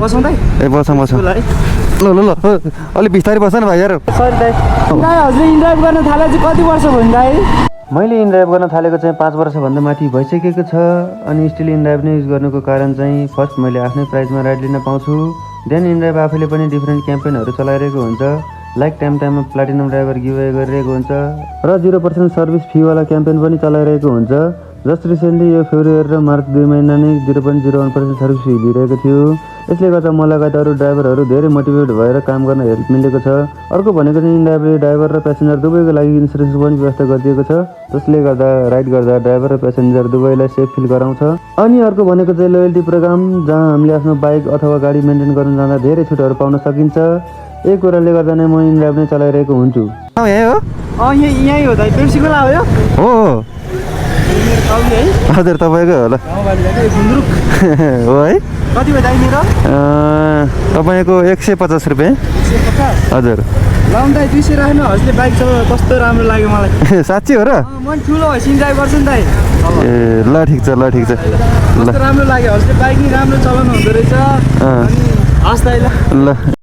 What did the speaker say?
बसौँ दाइ ए बसौँ ल ल ल अलिक बिस्तारै बस न भाइ यार सरी दाइ दाइ हजुरले इन्ड्राइभ गर्न थाले चाहिँ कति वर्ष भयो नि दाइ मैले इन्ड्राइभ गर्न थालेको चाहिँ 5 वर्षभन्दा माथि भइसकेको छ अनि स्टिल इन्ड्राइभ नै युज गर्नुको कारण चाहिँ फर्स्ट मैले आफ्नै प्राइसमा राइड लिन पाउँछु देन इन्ड्राइभ आफैले पनि डिफ्रेन्ट क्याम्पेनहरू चलाइरहेको हुन्छ लाइक टाइममा प्लाटिनम ड्राइभर गिभअवे गरिरहेको हुन्छ र 0% सर्भिस फीवाला क्याम्पेन पनि चलाइरहेको हुन्छ जस्ट रिसेन्टली यो फेब्रुअरी र मार्च 2 महिना नै 0.01% सर्भिस फी दिइरहेको थियो यसले गर्दा म लगायत अरू ड्राइभरहरू धेरै मोटिभेट भएर काम गर्न हेल्प मिलेको छ अर्को भनेको चाहिँ इन्ड्राइभले ड्राइभर र प्यासेन्जर दुवैको लागि इन्सुरेन्स पनि व्यवस्था गरिदिएको छ जसले गर्दा राइड गर्दा ड्राइभर र प्यासेन्जर दुवैलाई सेफ फिल गराउँछ अनि अर्को भनेको चाहिँ लोयल्टी प्रोग्राम जहाँ हामीले आफ्नो बाइक अथवा गाडी मेन्टेन गर्न जाँदा धेरै छुटहरू पाउन सकिन्छ यही कुराले गर्दा नै म इन्ड्राइभ नै चलाइरहेको हुन्छु यही हो यही हो दाइ पेप्सी कोला हो यो हो है हजुर तपाईँको होला हो है कति भयो दाइ मेरो तपाईँको 150 रुपियाँ हजुर लाउँ दाइ 200 राख्नु हजुरले बाइक चलाउनु कस्तो राम्रो लाग्यो मलाई साँच्ची हो र म ठुलो भएपछि ड्राइभ गर्छु नि दाइ ए ल ठिक छ कस्तो राम्रो लाग्यो हजुरले बाइक नि राम्रो चलाउनु हुँदो रहेछ अनि हस् दाइ ल